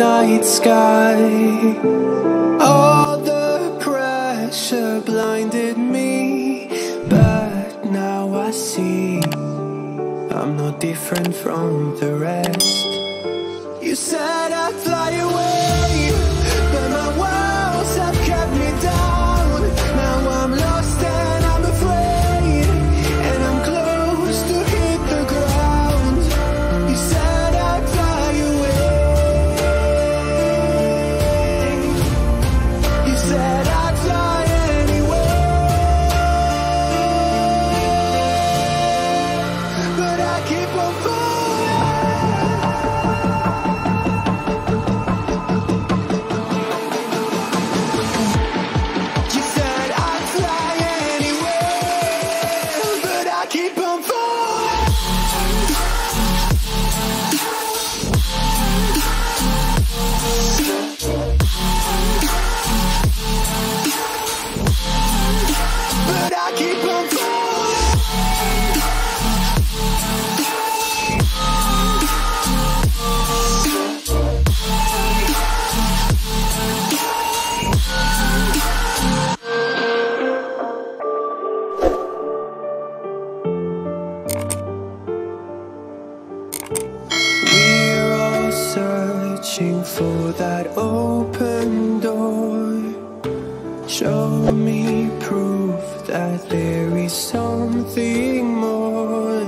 night sky. All the pressure blinded me, but now I see I'm no different from the rest. You said I'd fly away, but my walls have kept me down. Now I'm lost and I'm afraid, and I'm close to hit the ground. You said I'd fly away. You said I'd fly anyway, but I keep on falling. You said I'd fly anyway, but I keep on falling. But I keep on falling. We're all searching for that open door. Show me proof that there is something more.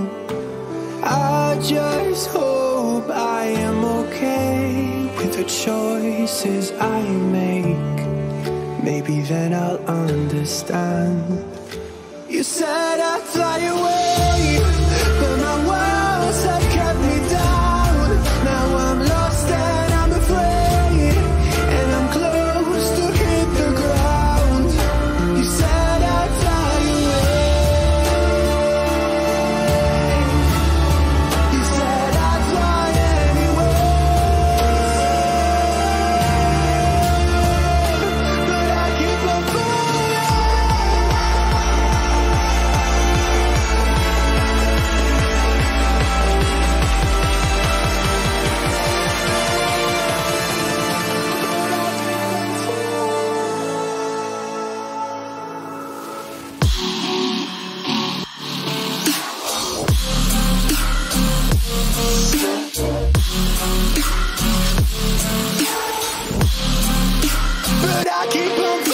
I just hope I am okay with the choices I make. Maybe then I'll understand. You said I'd fly away, but my walls have kept me down. Now I'm lost and I'm afraid, and I'm close to hit the ground. You said I'd fly away. You said I'd fly anyway, but I keep on falling. But I keep on falling.